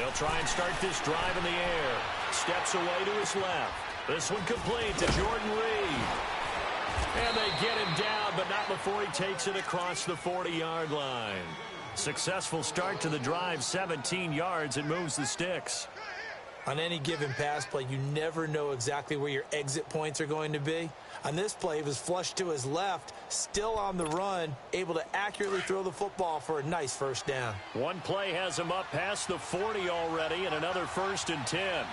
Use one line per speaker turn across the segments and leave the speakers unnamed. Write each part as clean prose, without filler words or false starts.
They'll try and start this drive in the air. Steps away to his left. This one complete to Jordan Reed. And they get him down, but not before he takes it across the 40-yard line. Successful start to the drive, 17 yards, and moves the sticks.
On any given pass play, you never know exactly where your exit points are going to be. On this play, he was flushed to his left, still on the run, able to accurately throw the football for a nice first down.
One play has him up past the 40 already, and another 1st and 10.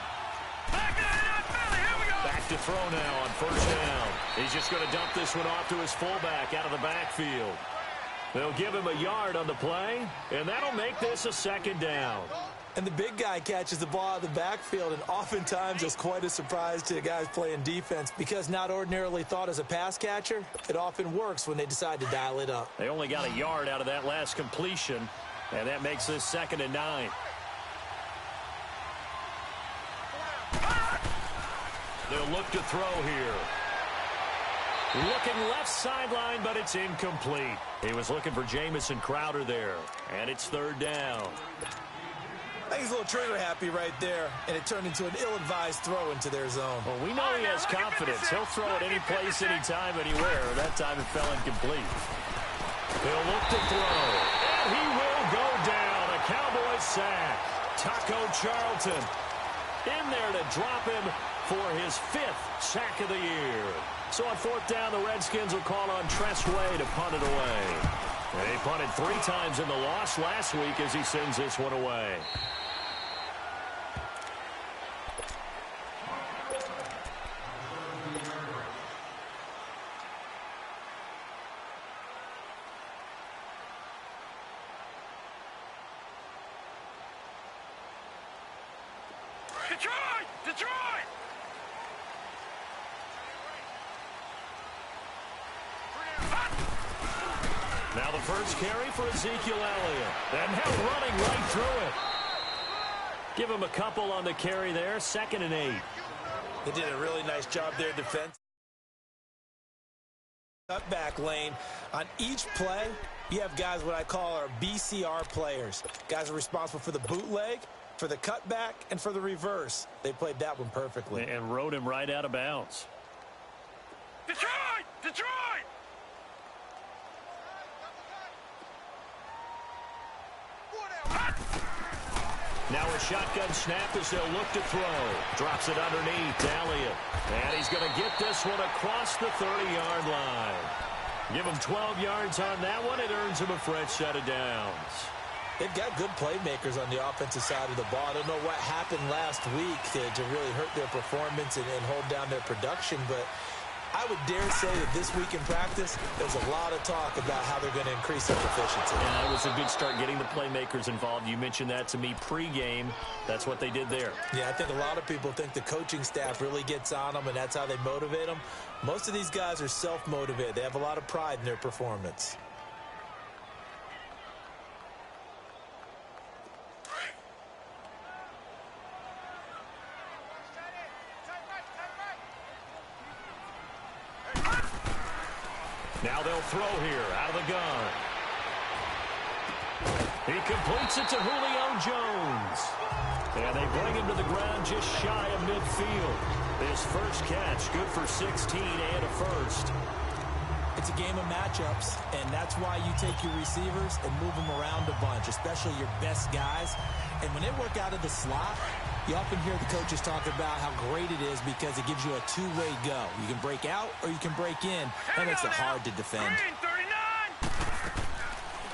Back to throw now on first down. He's just going to dump this one off to his fullback out of the backfield. They'll give him a yard on the play, and that'll make this a 2nd down.
And the big guy catches the ball out of the backfield, and oftentimes it's quite a surprise to the guys playing defense because not ordinarily thought as a pass catcher, it often works when they decide to dial it up.
They only got a yard out of that last completion, and that makes this 2nd and 9. They'll look to throw here. Looking left sideline, but it's incomplete. He was looking for Jamison Crowder there, and it's 3rd down.
I think he's a little trigger happy right there, and it turned into an ill-advised throw into their zone.
Well, we know he has confidence. He'll throw it any place, anytime, anywhere. That time it fell incomplete. He'll look to throw, and he will go down. A Cowboys sack. Taco Charlton in there to drop him for his 5th sack of the year. So on 4th down, the Redskins will call on Tressway to punt it away. They punted 3 times in the loss last week as he sends this one away.
Detroit! Detroit!
Now the first carry for Ezekiel Elliott. And now running right through it. Give him a couple on the carry there. 2nd and 8.
They did a really nice job there, defense. Cutback lane. On each play, you have guys what I call our BCR players. Guys are responsible for the bootleg, for the cutback, and for the reverse. They played that one perfectly.
And rode him right out of bounds.
Detroit! Detroit!
Now a shotgun snap as they'll look to throw. Drops it underneath to Elliott. And he's going to get this one across the 30-yard line. Give him 12 yards on that one. It earns him a fresh set of downs.
They've got good playmakers on the offensive side of the ball. I don't know what happened last week to really hurt their performance and hold down their production, but I would dare say that this week in practice, there's a lot of talk about how they're going to increase their efficiency.
Yeah, it was a good start getting the playmakers involved. You mentioned that to me pregame. That's what they did there.
Yeah, I think a lot of people think the coaching staff really gets on them, and that's how they motivate them. Most of these guys are self-motivated. They have a lot of pride in their performance.
Now they'll throw here out of the gun. He completes it to Julio Jones. And they bring him to the ground just shy of midfield. His first catch, good for 16 and a first.
It's a game of matchups, and that's why you take your receivers and move them around a bunch, especially your best guys. And when they work out of the slot, you often hear the coaches talk about how great it is because it gives you a two-way go. You can break out or you can break in. That makes it hard to defend.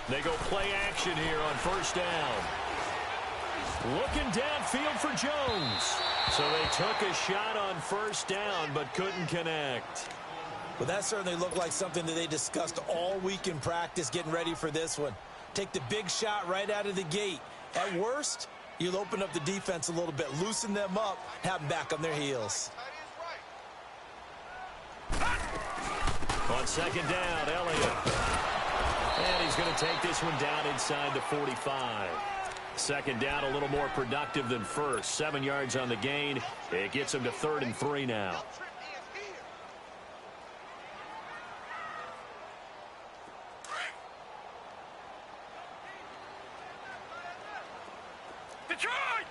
They go play action here on first down. Looking downfield for Jones. So they took a shot on first down but couldn't connect.
Well, that certainly looked like something that they discussed all week in practice getting ready for this one. Take the big shot right out of the gate. At worst, you'll open up the defense a little bit, loosen them up, have them back on their heels.
On second down, Elliott. And he's going to take this one down inside the 45. Second down, a little more productive than first. 7 yards on the gain. It gets him to 3rd and 3 now.
Detroit!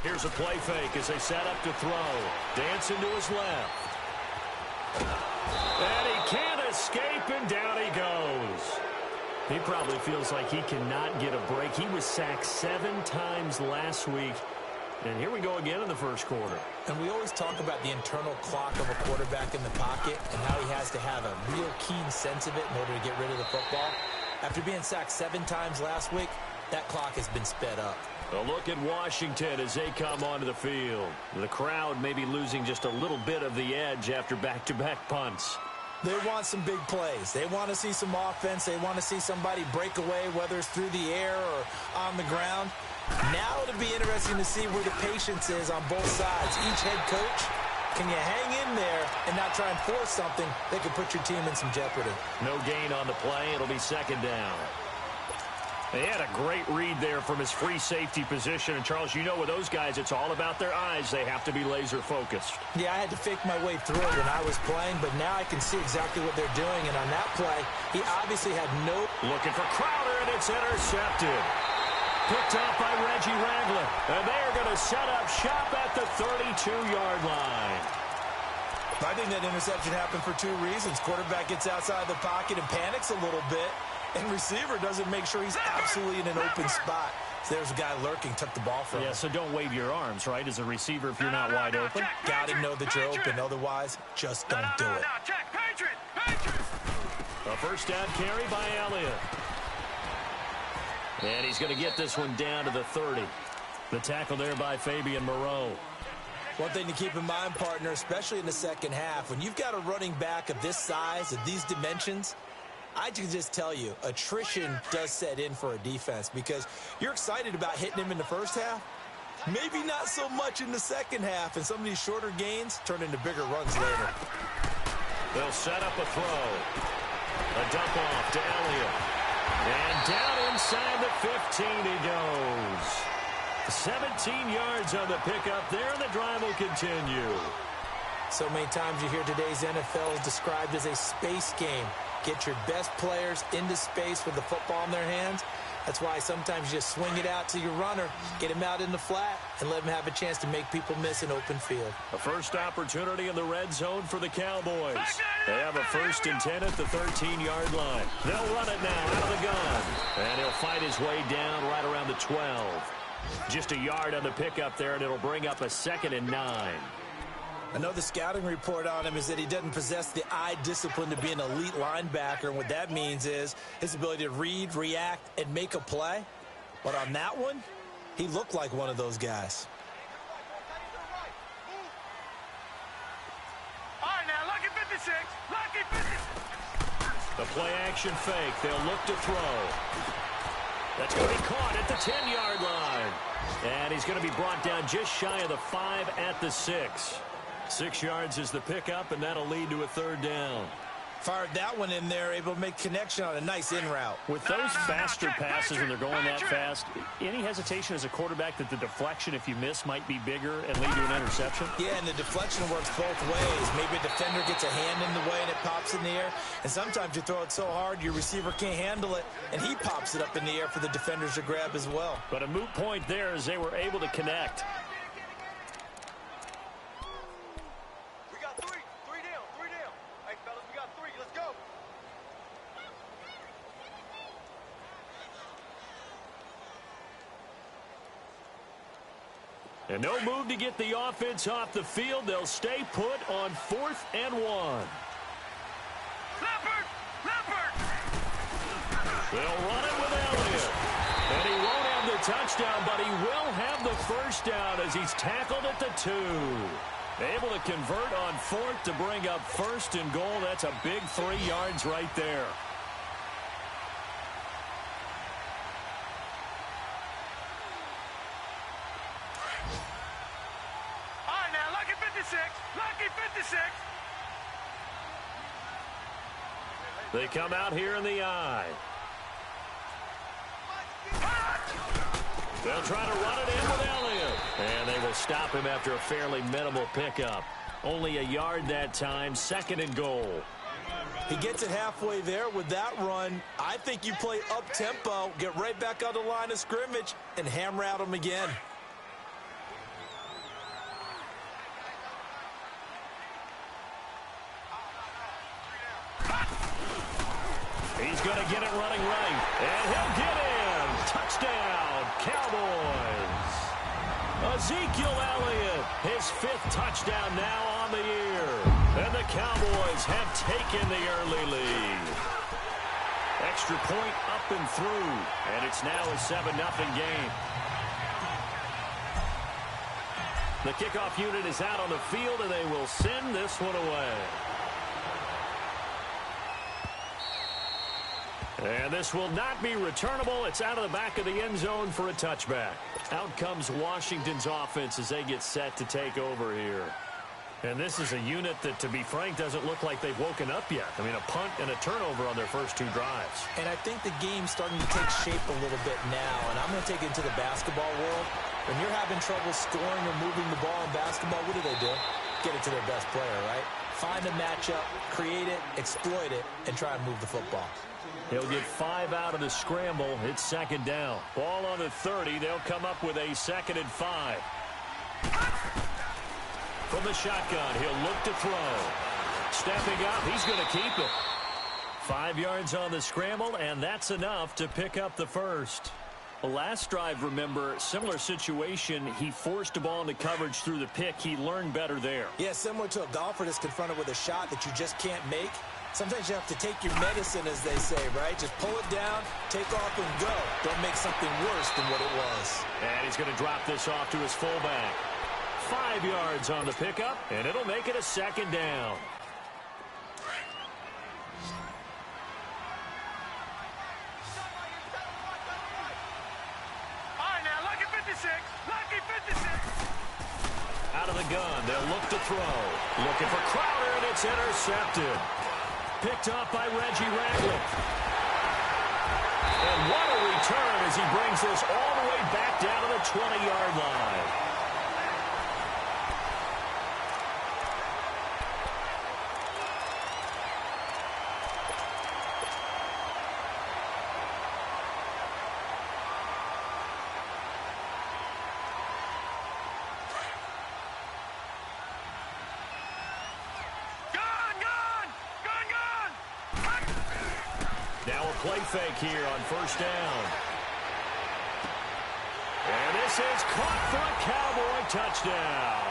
Here's a play fake as they set up to throw. Dancing to his left. And he can't escape, and down he goes. He probably feels like he cannot get a break. He was sacked 7 times last week. And here we go again in the first quarter.
And we always talk about the internal clock of a quarterback in the pocket and how he has to have a real keen sense of it in order to get rid of the football. After being sacked 7 times last week, that clock has been sped up.
A look at Washington as they come onto the field. The crowd may be losing just a little bit of the edge after back-to-back punts.
They want some big plays. They want to see some offense. They want to see somebody break away, whether it's through the air or on the ground. Now it'll be interesting to see where the patience is on both sides. Each head coach, can you hang in there and not try and force something that could put your team in some jeopardy?
No gain on the play. It'll be second down. They had a great read there from his free safety position. And, Charles, you know with those guys, it's all about their eyes. They have to be laser-focused.
Yeah, I had to fake my way through it when I was playing, but now I can see exactly what they're doing. And on that play, he obviously had no...
Looking for Crowder, and it's intercepted. Picked up by Reggie Ragland. And they're going to set up shop at the 32-yard line.
I think that interception happened for 2 reasons. Quarterback gets outside the pocket and panics a little bit. And receiver doesn't make sure he's absolutely in an open spot. So there's a guy lurking, took the ball from him.
Yeah, so don't wave your arms, right, as a receiver if you're not wide open.
Got to know that you're open. Otherwise, just don't do it.
A first down carry by Elliott. And he's going to get this one down to the 30. The tackle there by Fabian Moreau.
One thing to keep in mind, partner, especially in the second half, when you've got a running back of this size, of these dimensions, I can just tell you, attrition does set in for a defense because you're excited about hitting him in the first half. Maybe not so much in the second half, and some of these shorter gains turn into bigger runs later.
They'll set up a throw. A dump off to Elliott. And down inside the 15 he goes. 17 yards on the pickup there, and the drive will continue.
So many times you hear today's NFL is described as a space game. Get your best players into space with the football in their hands. That's why sometimes you just swing it out to your runner, get him out in the flat, and let him have a chance to make people miss an open field.
A first opportunity in the red zone for the Cowboys. They have a 1st and 10 at the 13-yard line. They'll run it now out of the gun. And he'll fight his way down right around the 12. Just a yard on the pickup there, and it'll bring up a 2nd and 9.
I know the scouting report on him is that he doesn't possess the eye discipline to be an elite linebacker, and what that means is his ability to read, react, and make a play. But on that one, he looked like one of those guys.
All right, now, lucky 56. Lucky 56.
The play-action fake. They'll look to throw. That's going to be caught at the 10-yard line. And he's going to be brought down just shy of the 5 at the 6. 6 yards is the pickup, and that'll lead to a 3rd down.
Fired that one in there, able to make connection on a nice in route.
With those faster passes when they're going that fast, any hesitation as a quarterback that the deflection, if you miss, might be bigger and lead to an interception?
Yeah, and the deflection works both ways. Maybe a defender gets a hand in the way and it pops in the air. And sometimes you throw it so hard your receiver can't handle it, and he pops it up in the air for the defenders to grab as well.
But a moot point there as they were able to connect. And no move to get the offense off the field. They'll stay put on 4th and 1.
Leopard!
They'll run it with Elliott. And he won't have the touchdown, but he will have the first down as he's tackled at the 2. Able to convert on 4th to bring up 1st and goal. That's a big 3 yards right there.
Lucky 56.
They come out here in the eye. They'll try to run it in with Elliott. And they will stop him after a fairly minimal pickup. Only a yard that time, 2nd and goal.
He gets it halfway there with that run. I think you play up-tempo, get right back on the line of scrimmage, and hammer out him again.
going to get it running right. And he'll get in. Touchdown, Cowboys. Ezekiel Elliott, his 5th touchdown now on the year. And the Cowboys have taken the early lead. Extra point up and through. And it's now a 7-0 game. The kickoff unit is out on the field, and they will send this one away. And this will not be returnable. It's out of the back of the end zone for a touchback. Out comes Washington's offense as they get set to take over here. And this is a unit that, to be frank, doesn't look like they've woken up yet. I mean, a punt and a turnover on their first 2 drives.
And I think the game's starting to take shape a little bit now. And I'm going to take it into the basketball world. When you're having trouble scoring or moving the ball in basketball, what do? Get it to their best player, right? Find a matchup, create it, exploit it, and try and move the football.
He'll get 5 out of the scramble. It's 2nd down. Ball on the 30. They'll come up with a 2nd and 5. From the shotgun, he'll look to throw. Stepping up, he's going to keep it. 5 yards on the scramble, and that's enough to pick up the first. The last drive, remember, similar situation. He forced a ball into coverage through the pick. He learned better there.
Yeah, similar to a golfer that's confronted with a shot that you just can't make. Sometimes you have to take your medicine, as they say, right? Just pull it down, take off, and go. Don't make something worse than what it was.
And he's going to drop this off to his fullback. 5 yards on the pickup, and it'll make it a 2nd down.
All right, now, lucky 56. Lucky 56.
Out of the gun, they'll look to throw. Looking for Crowder, and it's intercepted. Picked up by Reggie Ragland. And what a return as he brings this all the way back down to the 20-yard line. Now a play fake here on 1st down. And this is caught for a Cowboy touchdown.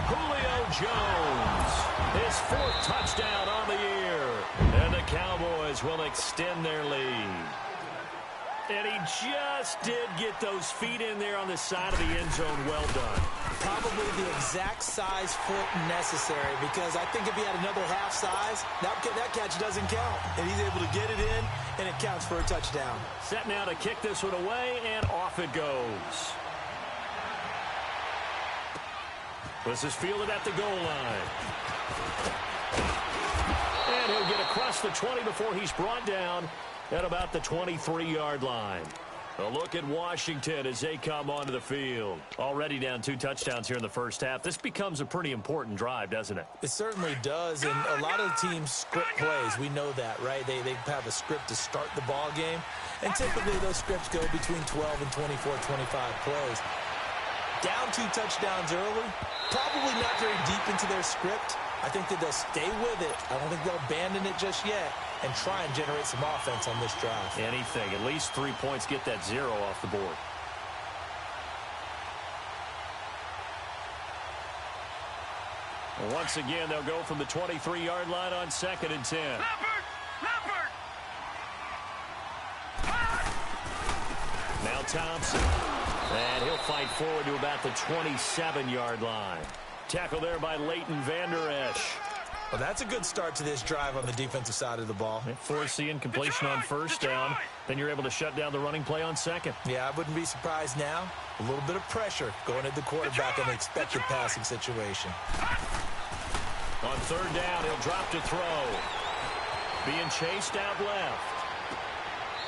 Julio Jones, his 4th touchdown on the year. And the Cowboys will extend their lead. And he just did get those feet in there on the side of the end zone. Well done.
Probably the exact size foot necessary, because I think if he had another half size, that catch doesn't count. And he's able to get it in, and it counts for a touchdown.
Set now to kick this one away, and off it goes. This is fielded at the goal line. And he'll get across the 20 before he's brought down at about the 23-yard line. A look at Washington as they come onto the field. Already down 2 touchdowns here in the first half. This becomes a pretty important drive, doesn't it?
It certainly does, and a lot of the teams script plays. We know that, right? They have a script to start the ball game, and typically those scripts go between 12 and 24, 25 plays. Down 2 touchdowns early, probably not very deep into their script. I think that they'll stay with it. I don't think they'll abandon it just yet and try and generate some offense on this drive.
Anything. At least 3 points, get that 0 off the board. And once again, they'll go from the 23-yard line on 2nd and 10.
Leopard!
Now Thompson. And he'll fight forward to about the 27-yard line. Tackle there by Leighton Vander Esch.
Well, that's a good start to this drive on the defensive side of the ball.
Force the incompletion on 1st down. Then you're able to shut down the running play on 2nd.
Yeah, I wouldn't be surprised now. A little bit of pressure going at the quarterback in an expected passing situation.
On 3rd down, he'll drop to throw. Being chased out left.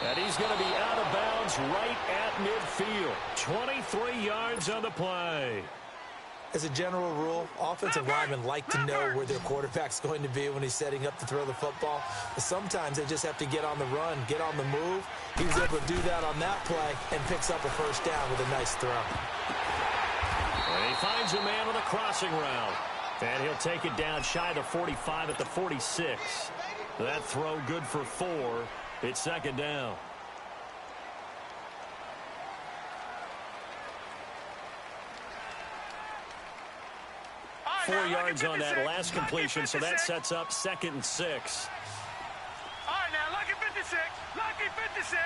And he's going to be out of bounds right at midfield. 23 yards on the play.
As a general rule, offensive linemen like to know where their quarterback's going to be when he's setting up to throw the football. But sometimes they just have to get on the run, get on the move. He was able to do that on that play and picks up a 1st down with a nice throw.
And he finds a man with a crossing route. And he'll take it down shy of 45 at the 46. That throw good for 4. It's second down.
All right,
4
now,
yards on that
56.
last completion, so that
56.
sets up 2nd and 6.
All right, now, lucky 56. Lucky 56.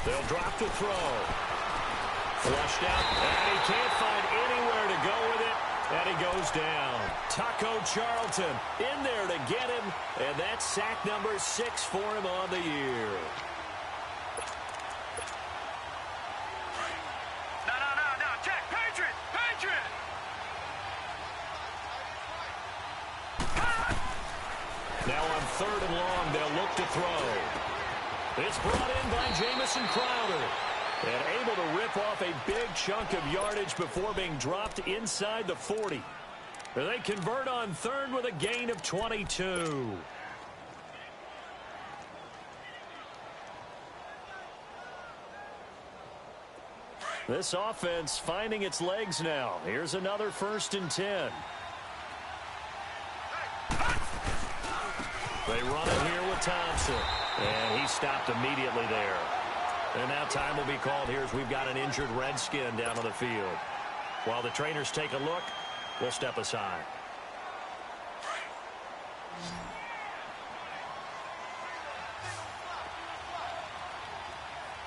They'll drop the throw. Flushed out, and he can't find anywhere to go with it, and he goes down. Taco Charlton in there to get him, and that's sack number 6 for him on the year.
No, check. Patriot.
Now on 3rd and long, they'll look to throw. It's brought in by Jamison Crowder. And able to rip off a big chunk of yardage before being dropped inside the 40. They convert on 3rd with a gain of 22. This offense finding its legs now. Here's another 1st and 10. They run it here with Thompson. And he stopped immediately there. And now time will be called here as we've got an injured Redskin down on the field. While the trainers take a look, we'll step aside.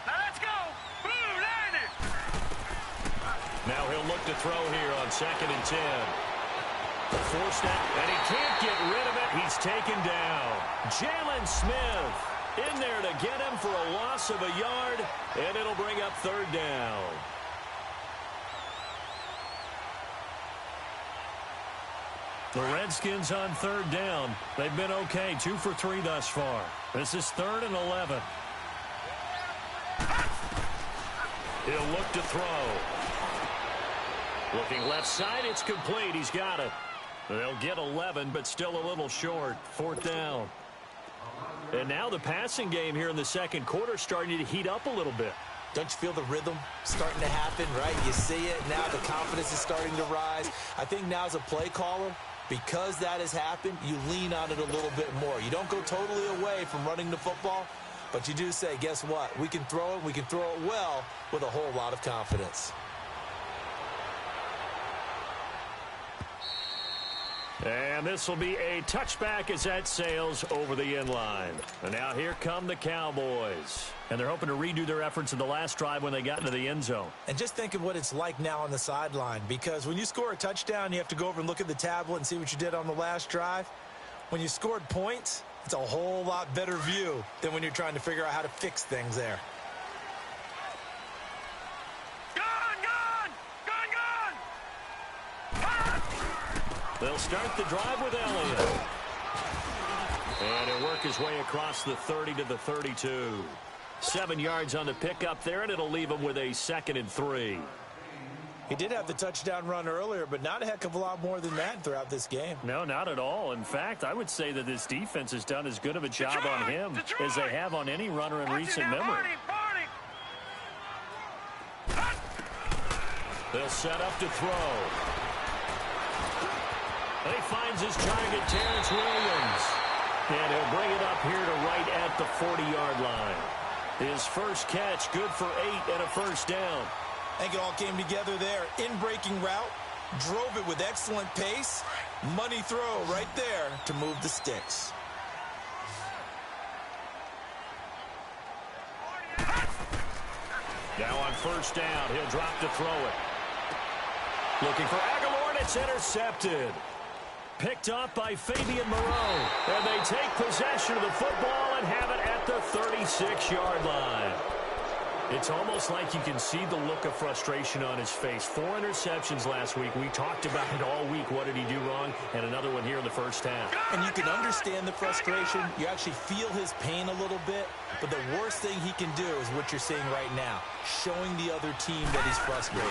Now let's go. Boom, landed.
Now he'll look to throw here on 2nd and 10. The 4-step, and he can't get rid of it. He's taken down. Jalen Smith in there to get him for a loss of a yard, and it'll bring up 3rd down. The Redskins on 3rd down. They've been okay, 2 for 3 thus far. This is 3rd and 11. He'll look to throw. Looking left side, it's complete. He's got it. They'll get 11, but still a little short. 4th down. And now the passing game here in the 2nd quarter starting to heat up a little bit.
Don't you feel the rhythm starting to happen, right? You see it. Now the confidence is starting to rise. I think now as a play caller, because that has happened, you lean on it a little bit more. You don't go totally away from running the football, but you do say, guess what? We can throw it. We can throw it well with a whole lot of confidence.
And this will be a touchback as that sails over the end line. And now here come the Cowboys. And they're hoping to redo their efforts in the last drive when they got into the end zone.
And just think of what it's like now on the sideline, because when you score a touchdown, you have to go over and look at the tablet and see what you did on the last drive. When you scored points, it's a whole lot better view than when you're trying to figure out how to fix things there.
They'll start the drive with Elliott. And he'll work his way across the 30 to the 32. 7 yards on the pickup there, and it'll leave him with a 2nd and 3.
He did have the touchdown run earlier, but not a heck of a lot more than that throughout this game.
No, not at all. In fact, I would say that this defense has done as good of a job on him as they have on any runner in recent memory. They'll set up to throw. And he finds his target, Terrence Williams. And he'll bring it up here to right at the 40-yard line. His first catch, good for 8 and a 1st down.
I think it all came together there. In-breaking route, drove it with excellent pace. Money throw right there to move the sticks.
Now on 1st down, he'll drop to throw it. Looking for Aguilar, and it's intercepted. Picked up by Fabian Moreau. And they take possession of the football and have it at the 36-yard line. It's almost like you can see the look of frustration on his face. 4 interceptions last week. We talked about it all week. What did he do wrong? And another one here in the 1st half.
And you can understand the frustration. You actually feel his pain a little bit. But the worst thing he can do is what you're seeing right now, showing the other team that he's frustrated.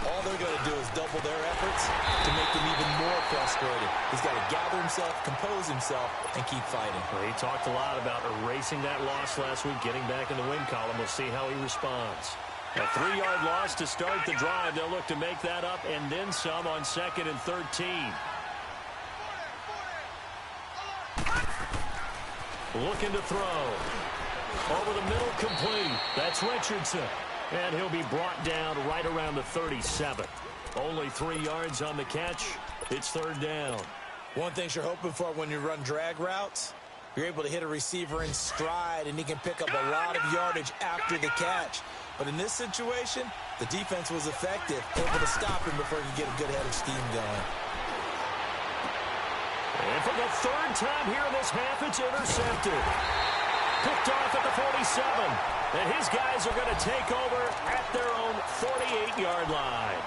All they're going to do is double their efforts to make them even more frustrated. He's got to gather himself, compose himself, and keep fighting.
Well, he talked a lot about erasing that loss last week, getting back in the win column. We'll see how he responds. A 3-yard loss to start the drive. They'll look to make that up and then some on 2nd and 13. Looking to throw. Over the middle, complete. That's Richardson. And he'll be brought down right around the 37. Only 3 yards on the catch. It's third down.
One thing you're hoping for when you run drag routes, you're able to hit a receiver in stride, and he can pick up a lot of yardage after the catch. But in this situation, the defense was effective, able to stop him before he could get a good head of steam going.
And for the third time here in this half, it's intercepted. Picked off at the 47. And his guys are going to take over at their own 48-yard line.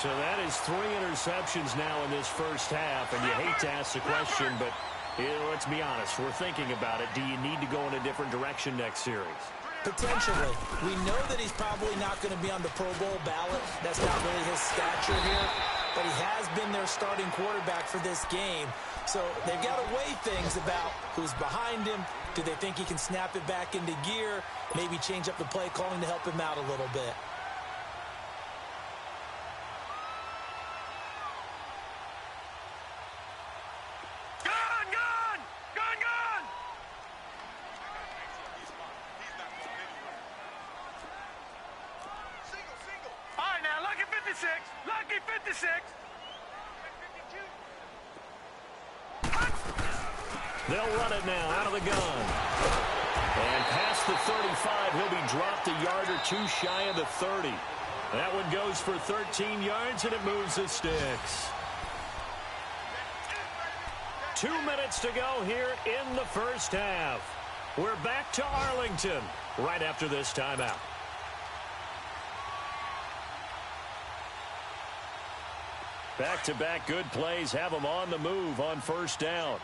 So that is 3 interceptions now in this first half. And you hate to ask the question, but let's be honest. We're thinking about it. Do you need to go in a different direction next series?
Potentially. We know that he's probably not going to be on the Pro Bowl ballot. That's not really his stature here. But he has been their starting quarterback for this game. So they've got to weigh things about who's behind him. Do they think he can snap it back into gear? Maybe change up the play calling to help him out a little bit.
Lucky 56.
They'll run it now out of the gun. And past the 35, he'll be dropped a yard or two shy of the 30. That one goes for 13 yards, and it moves the sticks. 2 minutes to go here in the first half. We're back to Arlington right after this timeout. Back-to-back good plays have them on the move on first down.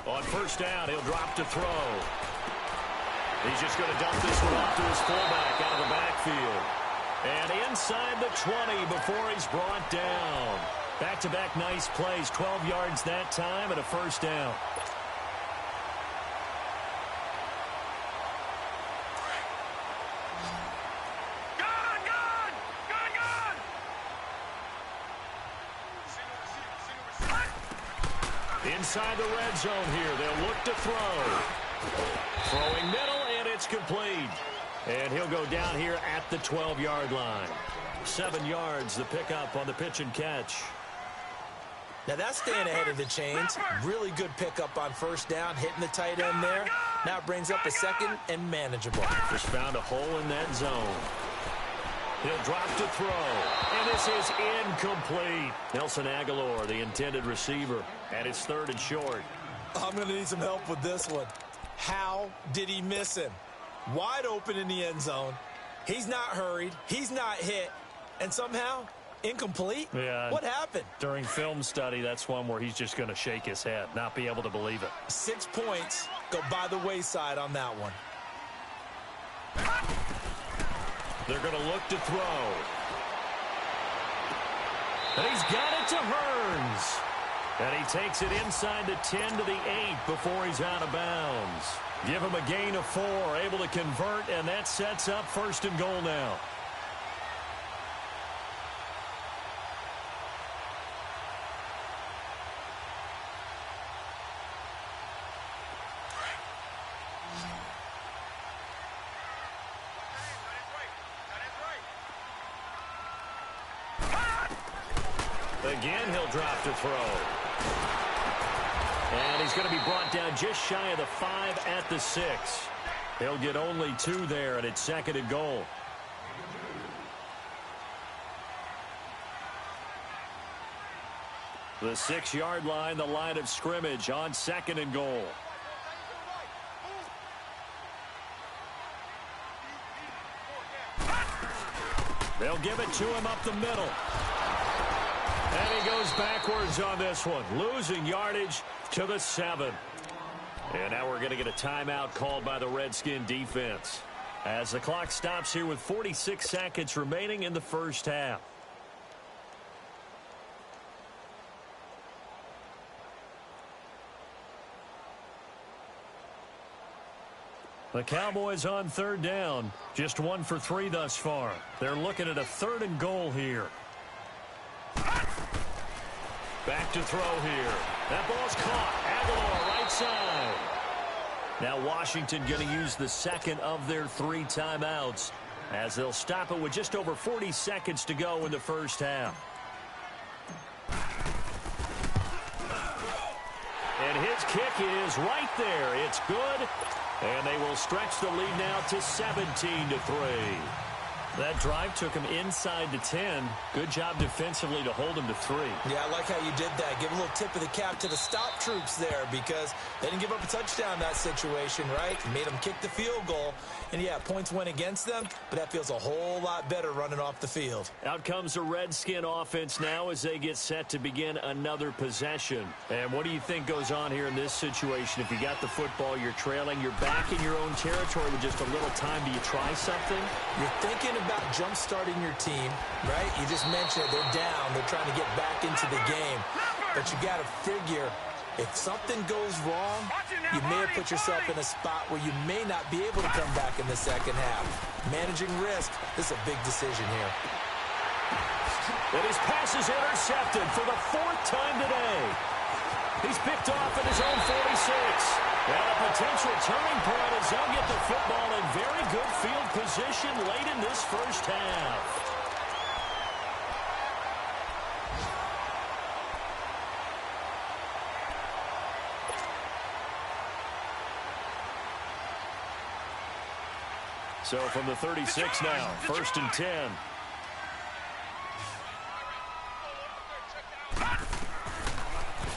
On first down, he'll drop to throw. He's just going to dump this one off to his fullback out of the backfield. And inside the 20 before he's brought down. Back-to-back nice plays, 12 yards that time and a first down. Inside the red zone here. They'll look to throw. Throwing middle, and it's complete. And he'll go down here at the 12-yard line. 7 yards, the pickup on the pitch and catch.
Now that's staying ahead of the chains. Really good pickup on first down, hitting the tight end there. Now it brings up a second and manageable.
Just found a hole in that zone. He'll drop to throw. And this is incomplete. Nelson Aguilar, the intended receiver. And it's third and short.
I'm going to need some help with this one. How did he miss him? Wide open in the end zone. He's not hurried. He's not hit. And somehow, incomplete?
Yeah.
What happened?
During film study, that's one where he's just going to shake his head, not be able to believe it.
6 points go by the wayside on that one.
They're going to look to throw. And he's got it to Hearns. And he takes it inside the 10 to the 8 before he's out of bounds. Give him a gain of 4, able to convert, and that sets up first and goal now. Again, he'll drop to throw. And he's going to be brought down just shy of the 5 at the 6. He'll get only 2 there, and it's second and goal. The 6-yard line, the line of scrimmage on second and goal. They'll give it to him up the middle. And he goes backwards on this one, losing yardage to the 7. And now we're going to get a timeout called by the Redskin defense as the clock stops here with 46 seconds remaining in the first half. The Cowboys on third down, just 1 for 3 thus far. They're looking at a third and goal here. Back to throw here. That ball's caught. Aguilar right side. Now Washington going to use the second of their 3 timeouts as they'll stop it with just over 40 seconds to go in the first half. And his kick is right there. It's good. And they will stretch the lead now to 17-3. That drive took him inside to 10. Good job defensively to hold him to 3.
Yeah, I like how you did that. Give a little tip of the cap to the stop troops there because they didn't give up a touchdown in that situation, right? Made them kick the field goal. And, yeah, points went against them, but that feels a whole lot better running off the field.
Out comes the Redskin offense now as they get set to begin another possession. And what do you think goes on here in this situation? If you got the football, you're trailing, you're back in your own territory with just a little time. Do you try something?
You're thinking about jump-starting your team, right? You just mentioned it. They're down. They're trying to get back into the game. But you got to figure if something goes wrong, you may have put yourself in a spot where you may not be able to come back in the second half. Managing risk, this is a big decision here.
And his pass is intercepted for the 4th time today. He's picked off at his own 46. And a potential turning point as they'll get the football in very good field position late in this first half. So from the 36 now, 1st and 10.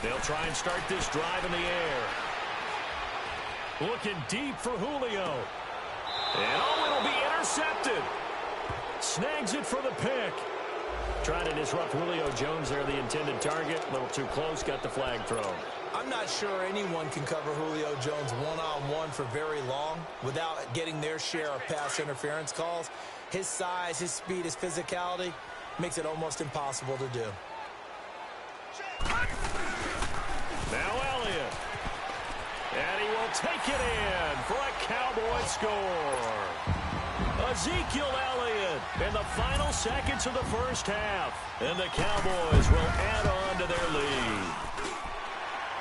They'll try and start this drive in the air. Looking deep for Julio. And it'll be intercepted. Snags it for the pick. Trying to disrupt Julio Jones there, the intended target. A little too close, got the flag thrown.
I'm not sure anyone can cover Julio Jones one-on-one for very long without getting their share of pass interference calls. His size, his speed, his physicality makes it almost impossible to do.
Now Elliott. And he will take it in for a Cowboy score. Ezekiel Elliott in the final seconds of the first half. And the Cowboys will add on to their lead.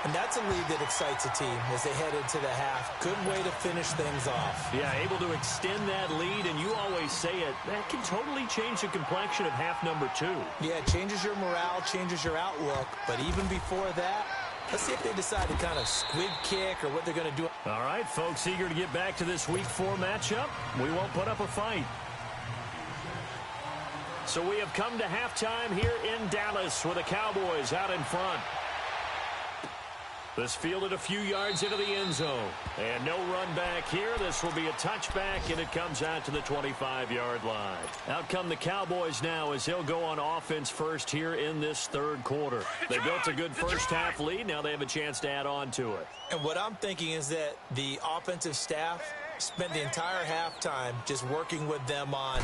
And that's a lead that excites a team as they head into the half. Good way to finish things off.
Yeah, able to extend that lead, and you always say it, that can totally change the complexion of half number 2.
Yeah, it changes your morale, changes your outlook. But even before that, let's see if they decide to kind of squib kick or what they're going to do.
All right, folks, eager to get back to this Week 4 matchup. We won't put up a fight. So we have come to halftime here in Dallas with the Cowboys out in front. This fielded a few yards into the end zone. And no run back here. This will be a touchback, and it comes out to the 25-yard line. Out come the Cowboys now as they'll go on offense first here in this 3rd quarter. They built a good first half lead. Now they have a chance to add on to it.
And what I'm thinking is that the offensive staff spent the entire halftime just working with them on,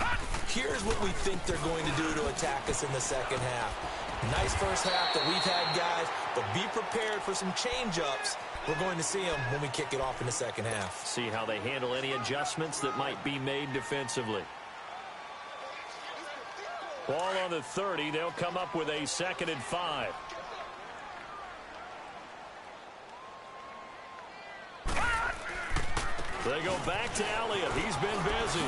here's what we think they're going to do to attack us in the second half. Nice first half that we've had, guys, but be prepared for some change-ups. We're going to see them when we kick it off in the second half.
See how they handle any adjustments that might be made defensively. Ball on the 30. They'll come up with a 2nd and 5. They go back to Elliott. He's been busy.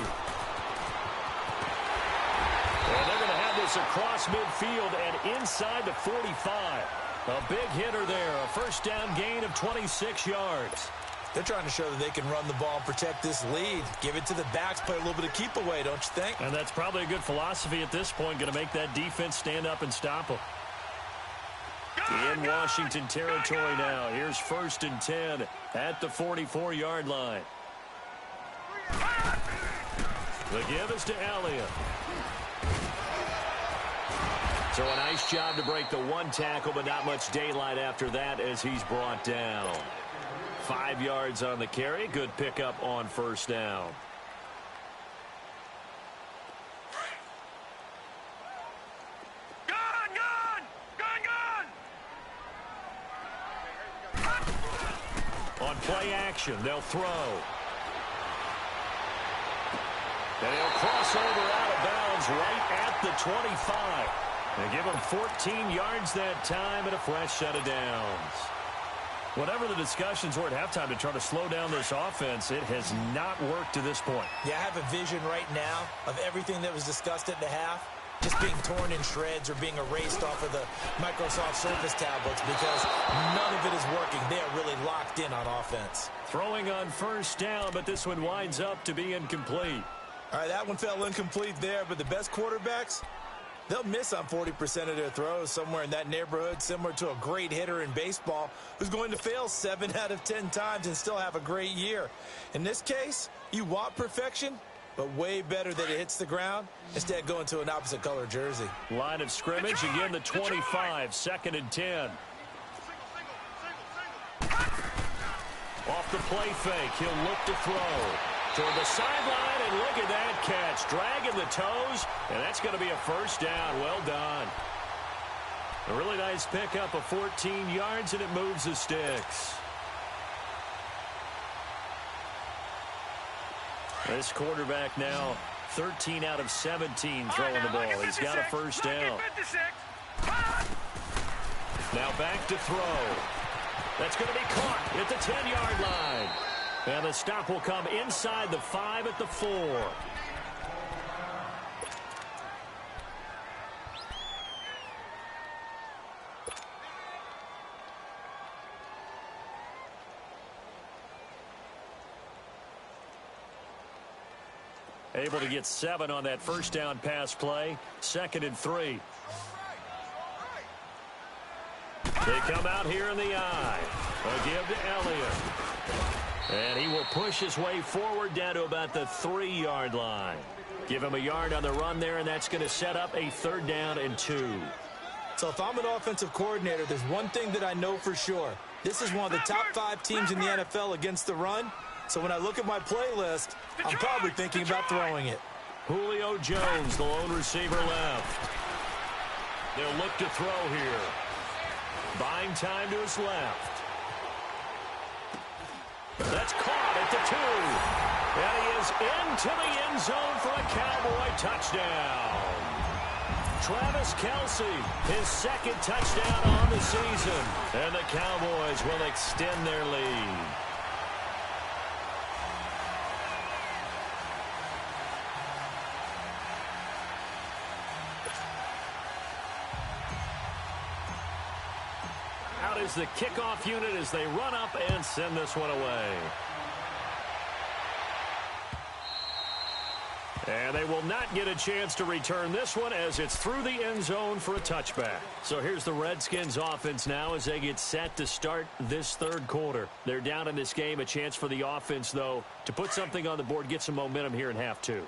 And they're going to have this across midfield and inside the 45. A big hitter there. A first down gain of 26 yards.
They're trying to show that they can run the ball and protect this lead. Give it to the backs, play a little bit of keep away, don't you think?
And that's probably a good philosophy at this point. Going to make that defense stand up and stop them. In Washington territory now. Here's 1st and 10 at the 44-yard line. The give is to Elliott. So a nice job to break the 1 tackle, but not much daylight after that as he's brought down. 5 yards on the carry. Good pickup on first down. On play action, they'll throw. And he'll cross over out of bounds right at the 25. They give him 14 yards that time and a fresh set of downs. Whatever the discussions were at halftime to try to slow down this offense, it has not worked to this point.
Yeah, I have a vision right now of everything that was discussed at the half just being torn in shreds or being erased off of the Microsoft Surface tablets because none of it is working. They are really locked in on offense.
Throwing on first down, but this one winds up to be incomplete.
All right, that one fell incomplete there, but the best quarterbacks, they'll miss on 40% of their throws, somewhere in that neighborhood, similar to a great hitter in baseball who's going to fail 7 out of 10 times and still have a great year. In this case, you want perfection, but way better that it hits the ground instead of going to an opposite color jersey.
Line of scrimmage, again the 25, 2nd and 10. Off the play fake, he'll look to throw. Toward the sideline, and look at that catch. Dragging the toes, and that's going to be a first down. Well done. A really nice pickup of 14 yards, and it moves the sticks. This quarterback now 13 out of 17 throwing the ball. He's got a first down. Now back to throw. That's going to be caught at the 10-yard line. And the stop will come inside the 5 at the 4. Able to get 7 on that first down pass play. 2nd and 3. They come out here in the eye. A give to Elliott. And he will push his way forward down to about the 3-yard line. Give him a yard on the run there, and that's going to set up a 3rd down and 2.
So if I'm an offensive coordinator, there's one thing that I know for sure. This is one of the top 5 teams in the NFL against the run. So when I look at my playlist, I'm probably thinking about throwing it.
Julio Jones, the lone receiver left. They'll look to throw here. Buying time to his left. That's caught at the 2. And he is into the end zone for a Cowboy touchdown. Travis Kelce, his 2nd touchdown on the season. And the Cowboys will extend their lead. Out is the kickoff unit as they run up and send this one away. And they will not get a chance to return this one as it's through the end zone for a touchback. So here's the Redskins offense now as they get set to start this 3rd quarter. They're down in this game. A chance for the offense, though, to put something on the board, get some momentum here in half 2.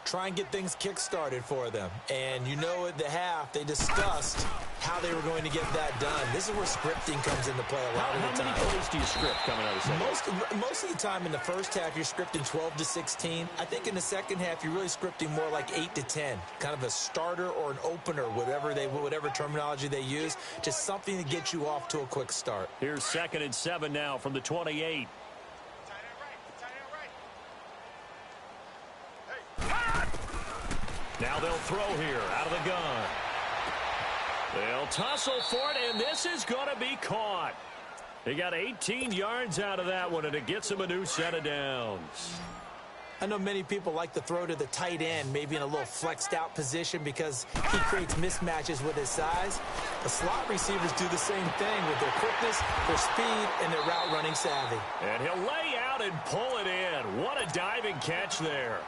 Try and get things kick-started for them. And you know at the half, they discussed how they were going to get that done. This is where scripting comes into play a lot of the time.
How many plays do you script coming out of the second?
Most of the time in the first half, you're scripting 12 to 16. I think in the second half, you're really scripting more like 8 to 10. Kind of a starter or an opener, whatever terminology they use. Just something to get you off to a quick start.
Here's 2nd and 7 now from the 28. Now they'll throw here out of the gun. They'll tussle for it, and this is going to be caught. They got 18 yards out of that one, and it gets them a new set of downs.
I know many people like to throw to the tight end, maybe in a little flexed out position because he creates mismatches with his size. The slot receivers do the same thing with their quickness, their speed, and their route running savvy.
And he'll lay out and pull it in. What a diving catch there.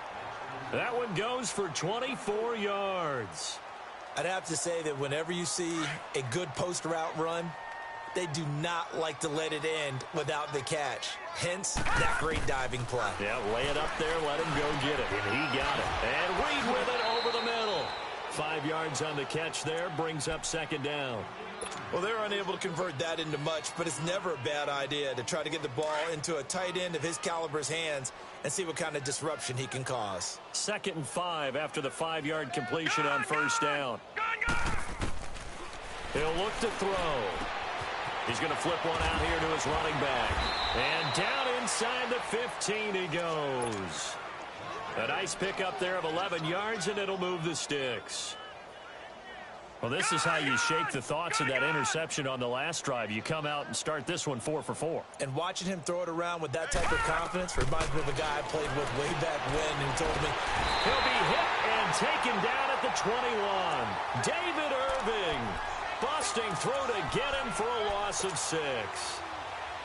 That one goes for 24 yards.
I'd have to say that whenever you see a good post route run, they do not like to let it end without the catch. Hence, that great diving play.
Yeah, lay it up there, let him go get it. And he got it. And Reed with it over the middle. 5 yards on the catch there, brings up 2nd down.
Well, they're unable to convert that into much, but it's never a bad idea to try to get the ball into a tight end of his caliber's hands and see what kind of disruption he can cause.
2nd and 5 after the 5-yard completion on first down. He'll look to throw. He's going to flip one out here to his running back. And down inside the 15 he goes. A nice pickup there of 11 yards, and it'll move the sticks. Well, this is how you shake the thoughts of that interception on the last drive. You come out and start this one 4 for 4.
And watching him throw it around with that type of confidence reminds me of a guy I played with way back when who told me
he'll be hit and taken down at the 21. David Irving busting through to get him for a loss of 6.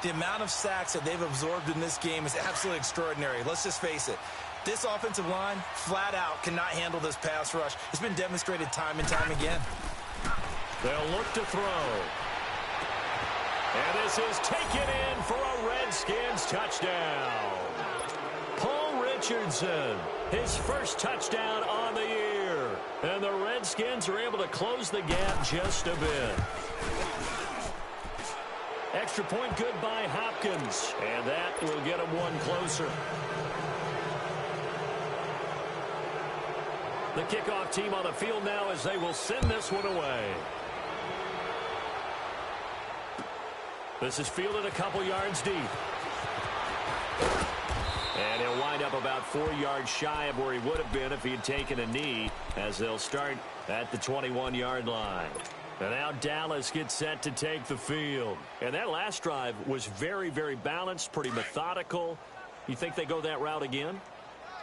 The amount of sacks that they've absorbed in this game is absolutely extraordinary. Let's just face it. This offensive line, flat out, cannot handle this pass rush. It's been demonstrated time and time again.
They'll look to throw. And this is taken in for a Redskins touchdown. Paul Richardson, his first touchdown on the year. And the Redskins are able to close the gap just a bit. Extra point good by Hopkins. And that will get him one closer. The kickoff team on the field now as they will send this one away. This is fielded a couple yards deep. And he'll wind up about 4 yards shy of where he would have been if he had taken a knee, as they'll start at the 21-yard line. And now Dallas gets set to take the field. And that last drive was very, very balanced, pretty methodical. You think they go that route again?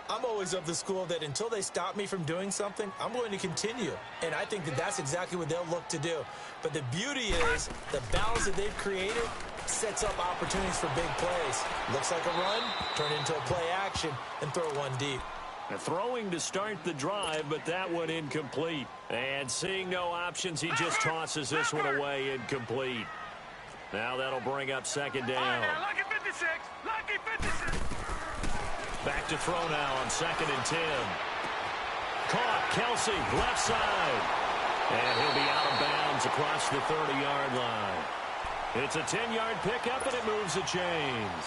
I'm always of the school that until they stop me from doing something, I'm going to continue. And I think that that's exactly what they'll look to do. But the beauty is the balance that they've created sets up opportunities for big plays. Looks like a run, turn into a play action, and throw one deep.
A throwing to start the drive, but that one incomplete. And seeing no options, he just tosses this one away incomplete. Now that'll bring up second down.
Lucky 56. Lucky 56.
Back to throw now on 2nd and 10. Caught, Kelsey, left side. And he'll be out of bounds across the 30-yard line. It's a 10-yard pickup, and it moves the chains.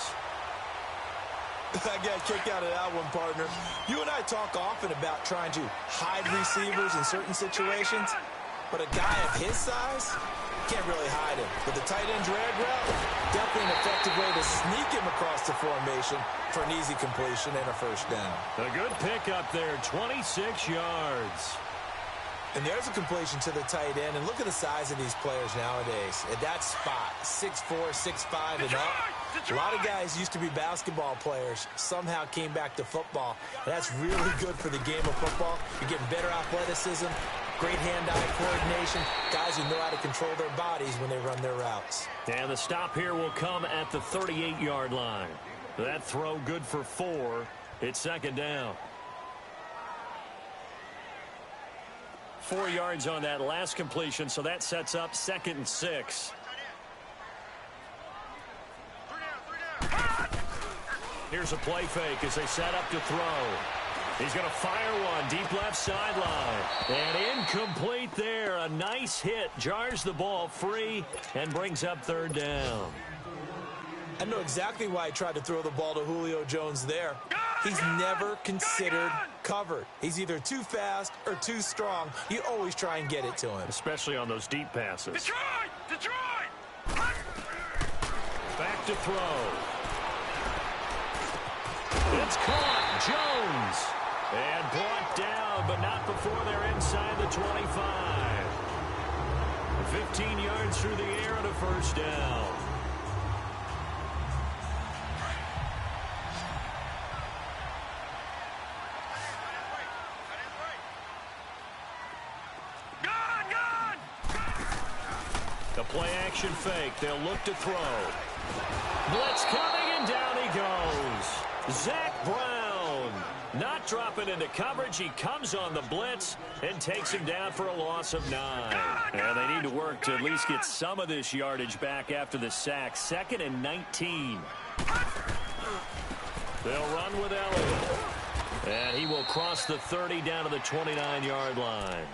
I got a kick out of that one, partner. You and I talk often about trying to hide receivers in certain situations, but a guy of his size can't really hide him. But the tight end drag route, definitely an effective way to sneak him across the formation for an easy completion and a first down.
A good pickup there, 26 yards.
And there's a completion to the tight end. And look at the size of these players nowadays. At that spot, 6'4", 6'5", and up. A lot of guys used to be basketball players, somehow came back to football. And that's really good for the game of football. You're getting better athleticism, great hand-eye coordination, guys who know how to control their bodies when they run their routes.
And the stop here will come at the 38-yard line. That throw good for 4. It's second down. 4 yards on that last completion, so that sets up 2nd and 6. Here's a play fake as they set up to throw. He's going to fire one deep left sideline. And incomplete there. A nice hit. Jars the ball free and brings up 3rd down.
I know exactly why he tried to throw the ball to Julio Jones there. He's never considered covered. He's either too fast or too strong. You always try and get it to him.
Especially on those deep passes.
Detroit! Detroit!
Back to throw. It's caught. Jones. And brought down, but not before they're inside the 25. 15 yards through the air and a first down. The play-action fake. They'll look to throw. Blitz coming, and down he goes. Zach Brown not dropping into coverage. He comes on the blitz and takes him down for a loss of 9. And they need to work to at least get some of this yardage back after the sack. 2nd and 19. They'll run with Elliott. And he will cross the 30 down to the 29-yard line.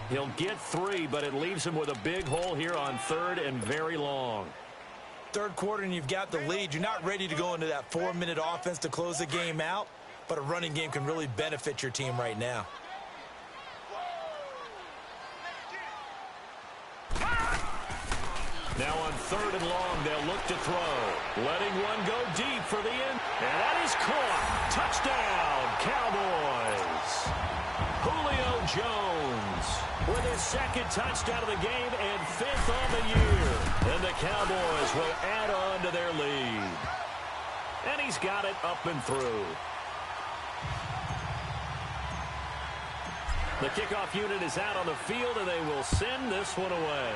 He'll get 3, but it leaves him with a big hole here on 3rd and very long.
Third quarter and you've got the lead. You're not ready to go into that 4-minute offense to close the game out, but a running game can really benefit your team right now.
Now on 3rd and long, they'll look to throw. Letting one go deep for the end. And that is caught. Touchdown, Cowboys. Julio Jones with his second touchdown of the game and 5th on the year. And the Cowboys will add on to their lead. And he's got it up and through. The kickoff unit is out on the field, and they will send this one away.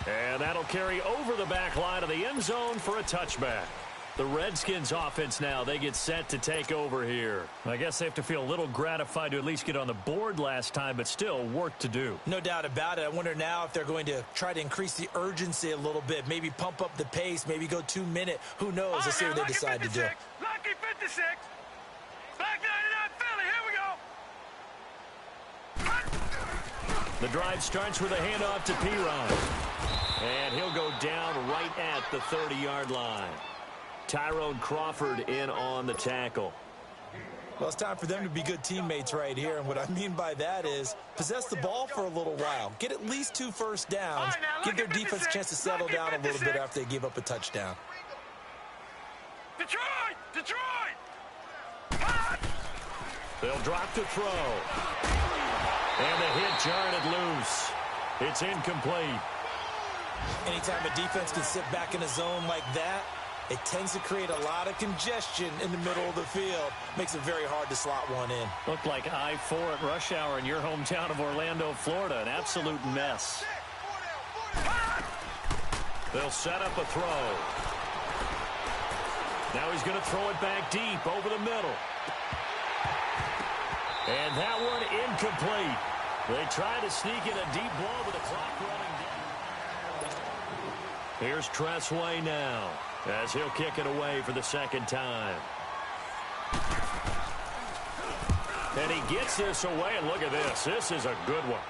And that'll carry over the back line of the end zone for a touchback. The Redskins offense now, they get set to take over here. I guess they have to feel a little gratified to at least get on the board last time, but still work to do.
No doubt about it. I wonder now if they're going to try to increase the urgency a little bit, maybe pump up the pace, maybe go 2-minute. Who knows? Let's see what they decide to do.
Lucky 56. Black 99 Philly. Here we go.
The drive starts with a handoff to P-Ron. And he'll go down right at the 30-yard line. Tyrone Crawford in on the tackle.
Well, it's time for them to be good teammates right here. And what I mean by that is possess the ball for a little while. Get at least 2 first downs. Give their defense a chance to settle down a little bit after they give up a touchdown.
Detroit! Detroit!
They'll drop to throw. And the hit jarred it loose. It's incomplete.
Anytime a defense can sit back in a zone like that, it tends to create a lot of congestion in the middle of the field. Makes it very hard to slot one in.
Looked like I-4 at rush hour in your hometown of Orlando, Florida. An absolute mess. They'll set up a throw. Now he's going to throw it back deep over the middle. And that one incomplete. They try to sneak in a deep ball with the clock running down. Here's Tressway now, as he'll kick it away for the second time. And he gets this away, and look at this. This is a good one.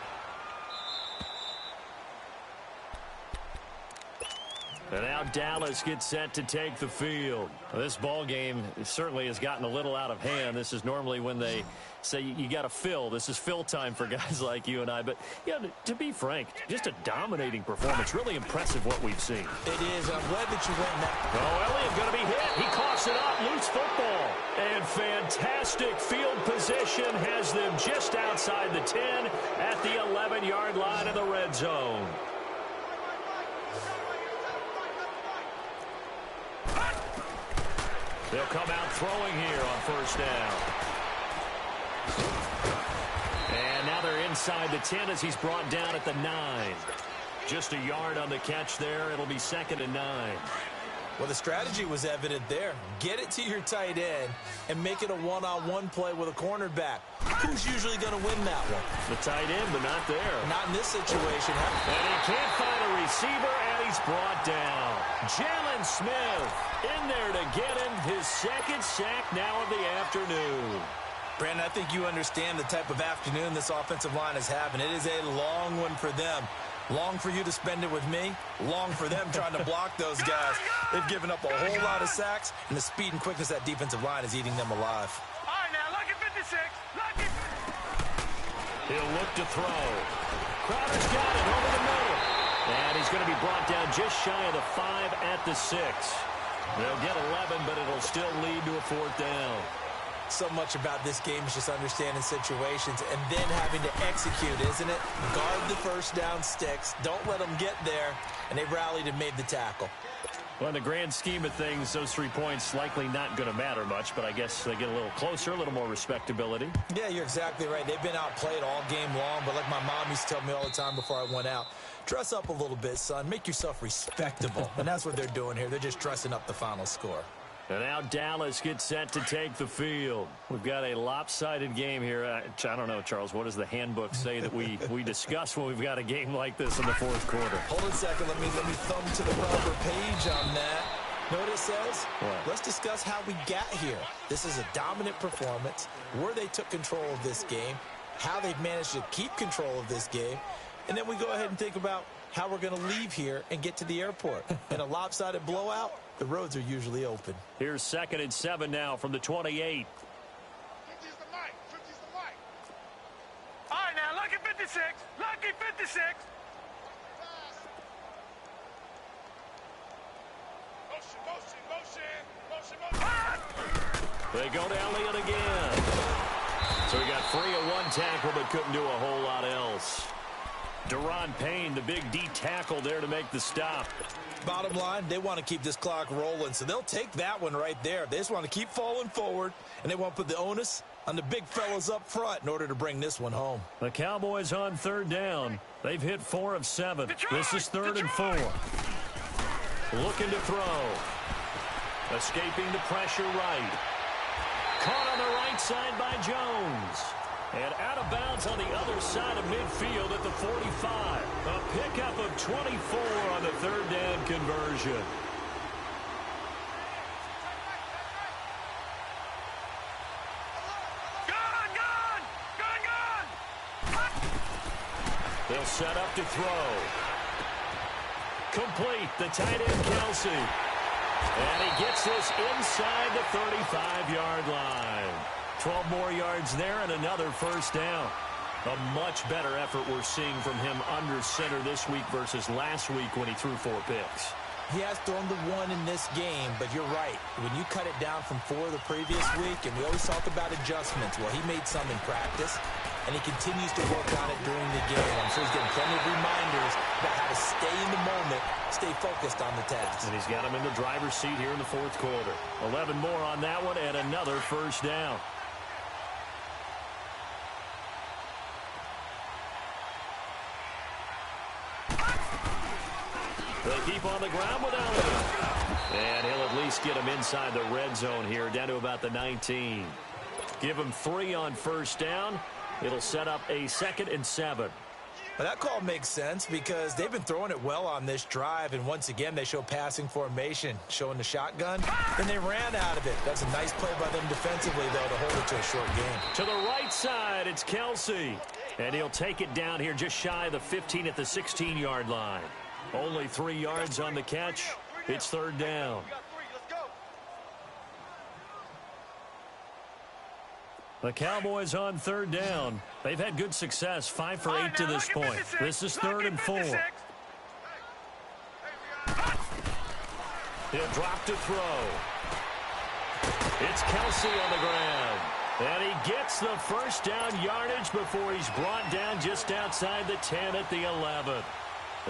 And now Dallas gets set to take the field. This ball game certainly has gotten a little out of hand. This is normally when they say you got to fill. This is fill time for guys like you and I. But, yeah, to be frank, just a dominating performance. Really impressive what we've seen.
It is. I'm glad that you went that.
Oh, Elliott going to be hit. He coughs it up. Loose football. And fantastic field position has them just outside the 10 at the 11-yard line of the red zone. They'll come out throwing here on first down. And now they're inside the 10 as he's brought down at the 9. Just a yard on the catch there. It'll be 2nd and 9.
Well, the strategy was evident there. Get it to your tight end and make it a one-on-one play with a cornerback. Who's usually going to win that one?
The tight end, but not there.
Not in this situation.
And he can't find a receiver, and he's brought down. Jalen Smith in there to get him his second sack now of the afternoon.
Brandon, I think you understand the type of afternoon this offensive line is having. It is a long one for them. Long for you to spend it with me. Long for them trying to block those guys. They've given up a whole lot of sacks, and the speed and quickness of that defensive line is eating them alive.
All right, now, lucky 56. Lucky.
He'll look to throw. Crowder's got it over the middle. And he's going to be brought down just shy of the 5 at the 6. They'll get 11, but it'll still lead to a 4th down.
So much about this game is just understanding situations and then having to execute, isn't it? Guard the first down sticks. Don't let them get there. And they rallied and made the tackle.
Well, in the grand scheme of things, those 3 points likely not going to matter much, but I guess they get a little closer, a little more respectability.
Yeah, you're exactly right. They've been outplayed all game long, but like my mom used to tell me all the time before I went out, dress up a little bit, son. Make yourself respectable. And that's what they're doing here. They're just dressing up the final score.
And now Dallas gets set to take the field. We've got a lopsided game here. I don't know, Charles, what does the handbook say that we discuss when we've got a game like this in the 4th quarter?
Hold on a second. Let me thumb to the proper page on that. Know what it says?
What?
Let's discuss how we got here. This is a dominant performance, where they took control of this game, how they've managed to keep control of this game, and then we go ahead and think about how we're going to leave here and get to the airport. In a lopsided blowout, the roads are usually open.
Here's 2nd and 7 now from the 28.
All right, now, lucky 56. Lucky 56. Motion.
They go to Elliott again. So he got free of one tackle but couldn't do a whole lot else. Deron Payne, the big D tackle there to make the stop.
Bottom line, they want to keep this clock rolling, so they'll take that one right there. They just want to keep falling forward, and they want to put the onus on the big fellas up front in order to bring this one home.
The Cowboys on third down. They've hit 4 of 7. This is 3rd and 4. Looking to throw. Escaping the pressure right. Caught on the right side by Jones. And out of bounds on the other side of midfield at the 45. A pickup of 24 on the third down conversion. They'll set up to throw. Complete. The tight end, Kelsey. And he gets this inside the 35-yard line. 12 more yards there and another first down. A much better effort we're seeing from him under center this week versus last week when he threw 4 picks.
He has thrown the 1 in this game, but you're right. When you cut it down from 4 the previous week, and we always talk about adjustments, well, he made some in practice, and he continues to work on it during the game. I'm sure he's getting plenty of reminders about how to stay in the moment, stay focused on the task.
And he's got him in the driver's seat here in the 4th quarter. 11 more on that one and another first down. They keep on the ground with Elliott. And he'll at least get him inside the red zone here, down to about the 19. Give him 3 on first down. It'll set up a 2nd and 7.
Well, that call makes sense because they've been throwing it well on this drive, and once again they show passing formation, showing the shotgun. Then they ran out of it. That's a nice play by them defensively, though, to hold it to a short game.
To the right side, it's Kelsey. And he'll take it down here just shy of the 15 at the 16-yard line. Only 3 yards on the catch. It's 3rd down. The Cowboys on 3rd down. They've had good success, 5 for 8 to this point. This is 3rd and 4. He'll drop to throw. It's Kelsey on the ground. And he gets the first down yardage before he's brought down just outside the 10 at the 11.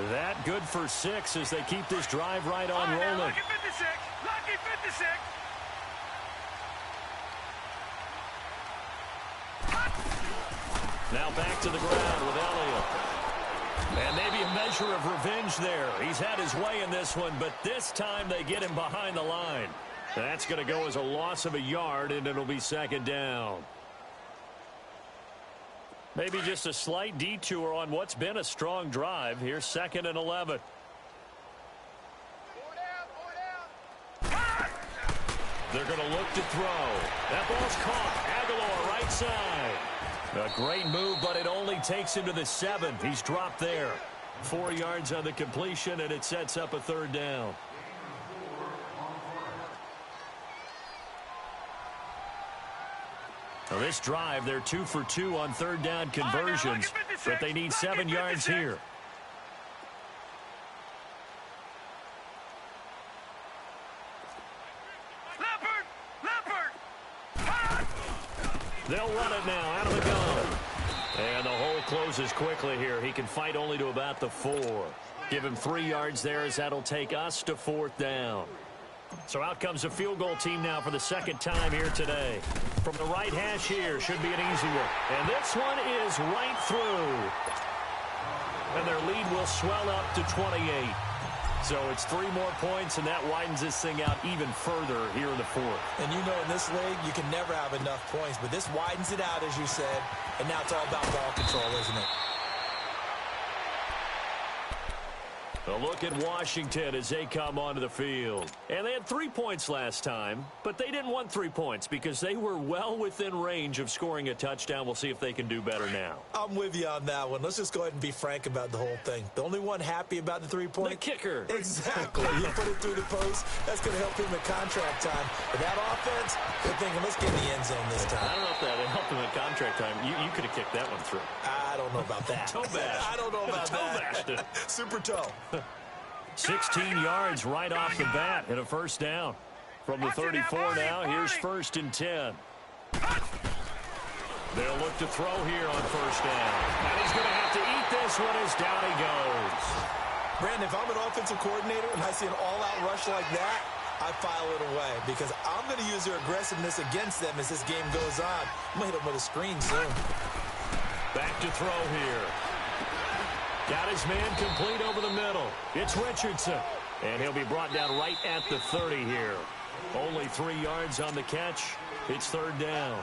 That good for 6 as they keep this drive right on rolling.
Lucky 56. Lucky 56.
Now back to the ground with Elliott. And maybe a measure of revenge there. He's had his way in this one, but this time they get him behind the line. That's going to go as a loss of a yard, and it'll be 2nd down. Maybe just a slight detour on what's been a strong drive. Here's 2nd and 11. They're going to look to throw. That ball's caught. Aguilar right side. A great move, but it only takes him to the 7. He's dropped there. 4 yards on the completion, and it sets up a 3rd down. Now this drive, they're 2 for 2 on 3rd down conversions, but they need 7 yards here. They'll run it now out of the gun. And the hole closes quickly here. He can fight only to about the 4. Give him 3 yards there as that'll take us to 4th down. So out comes a field goal team now for the 2nd time here today. From the right hash here, should be an easy one. And this one is right through. And their lead will swell up to 28. So it's 3 more points, and that widens this thing out even further here in the 4th.
And you know in this league, you can never have enough points, but this widens it out, as you said, and now it's all about ball control, isn't it?
A look at Washington as they come onto the field. And they had 3 points last time, but they didn't want 3 points because they were well within range of scoring a touchdown. We'll see if they can do better now.
I'm with you on that one. Let's just go ahead and be frank about the whole thing. The only one happy about the 3-point?
The kicker.
Exactly. He put it through the post. That's going to help him at contract time. But that offense, they're thinking, let's get in the end zone this time.
I don't know if that helped him at contract time. You could have kicked that one through.
I don't know about that.
Toe bash.
I don't know about that. Super toe.
16 yards right off the bat and a first down. From the 34 now, here's 1st and 10. They'll look to throw here on first down. And he's going to have to eat this one as down he goes.
Brandon, if I'm an offensive coordinator and I see an all-out rush like that, I file it away because I'm going to use their aggressiveness against them as this game goes on. I'm going to hit them with a screen soon.
Back to throw here. Got his man complete over the middle. It's Richardson. And he'll be brought down right at the 30 here. Only 3 yards on the catch. It's third down.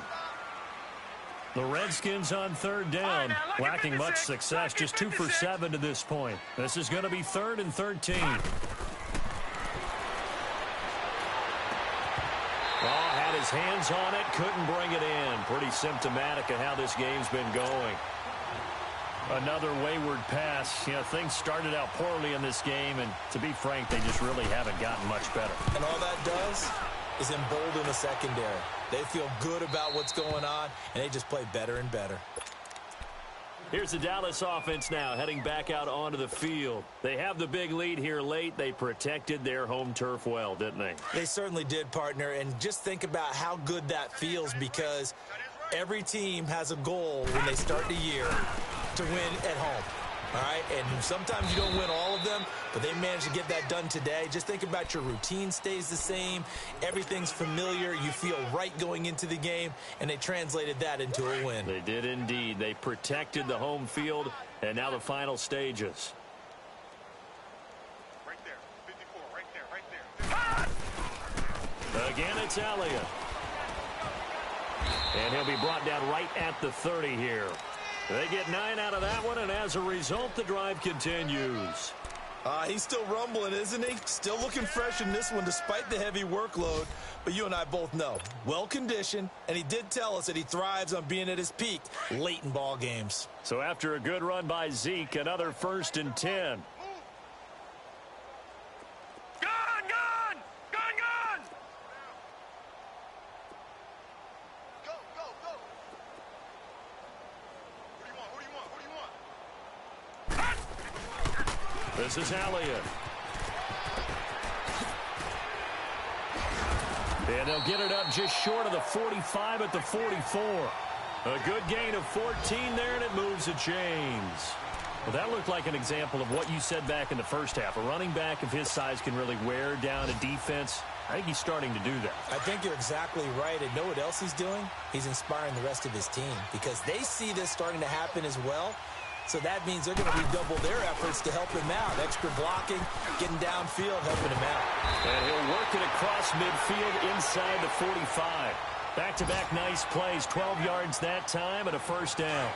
The Redskins on third down, lacking much success, just 2 for 7 to this point. This is going to be 3rd and 13. Had his hands on it, couldn't bring it in. Pretty symptomatic of how this game's been going. Another wayward pass. You know, things started out poorly in this game, and to be frank, they just really haven't gotten much better.
And all that does is embolden the secondary. They feel good about what's going on, and they just play better and better.
Here's the Dallas offense now, heading back out onto the field. They have the big lead here late. They protected their home turf well, didn't they?
They certainly did, partner, and just think about how good that feels because every team has a goal when they start the year to win at home. All right, and sometimes you don't win all of them, but they managed to get that done today. Just think about your routine stays the same. Everything's familiar. You feel right going into the game, and they translated that into a win.
They did indeed. They protected the home field, and now the final stages.
Right there, 54, right there.
Again, it's Elliott. And he'll be brought down right at the 30 here. They get 9 out of that one, and as a result, the drive continues.
He's still rumbling, isn't he? Still looking fresh in this one despite the heavy workload. But you and I both know, well-conditioned, and he did tell us that he thrives on being at his peak late in ball games.
So after a good run by Zeke, another 1st and 10. This is Elliott. And they'll get it up just short of the 45 at the 44. A good gain of 14 there, and it moves the chains. Well, that looked like an example of what you said back in the first half. A running back of his size can really wear down a defense. I think he's starting to do that.
I think you're exactly right. And know what else he's doing? He's inspiring the rest of his team because they see this starting to happen as well. So that means they're going to redouble their efforts to help him out. Extra blocking, getting downfield, helping him out.
And he'll work it across midfield inside the 45. Back-to-back nice plays, 12 yards that time and a first down.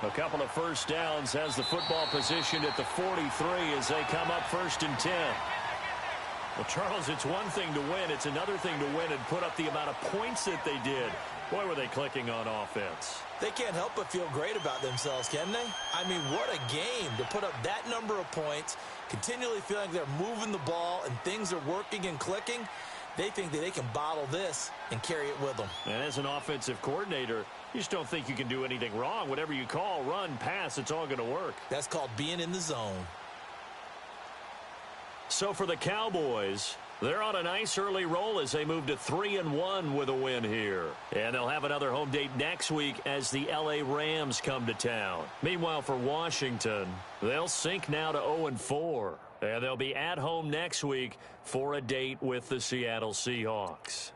A couple of first downs has the football positioned at the 43 as they come up 1st and 10. Well, Charles, it's one thing to win. It's another thing to win and put up the amount of points that they did. Boy, were they clicking on offense.
They can't help but feel great about themselves, can they? I mean, what a game to put up that number of points, continually feeling like they're moving the ball and things are working and clicking. They think that they can bottle this and carry it with them.
And as an offensive coordinator, you just don't think you can do anything wrong. Whatever you call, run, pass, it's all going to work.
That's called being in the zone.
So for the Cowboys, they're on a nice early roll as they move to 3-1 with a win here. And they'll have another home date next week as the L.A. Rams come to town. Meanwhile, for Washington, they'll sink now to 0-4. And they'll be at home next week for a date with the Seattle Seahawks.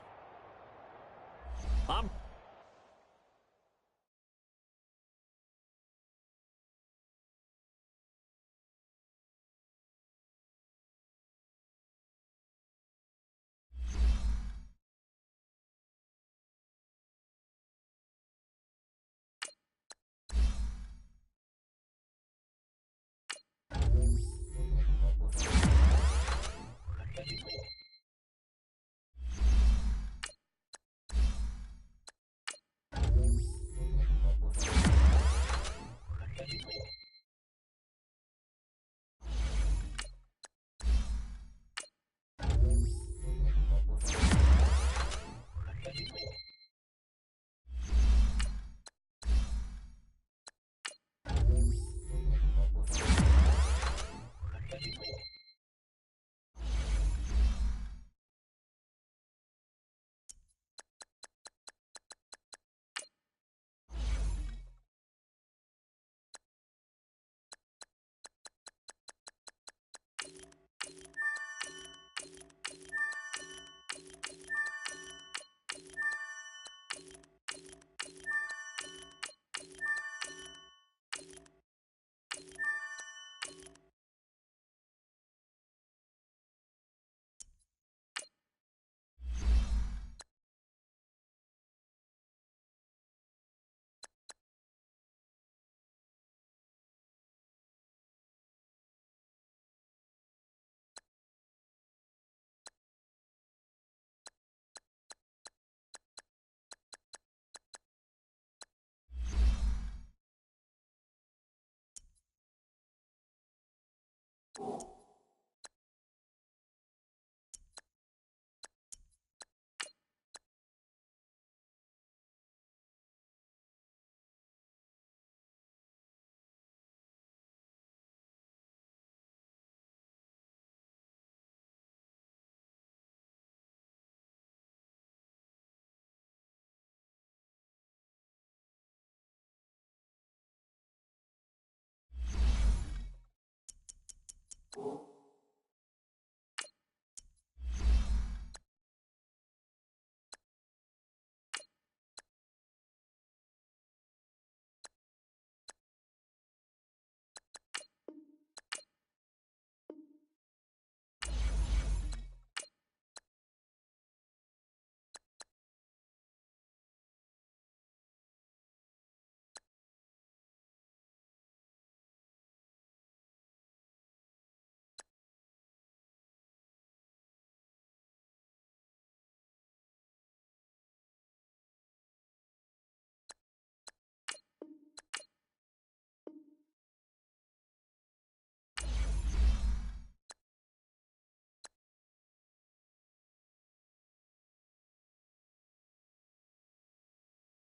you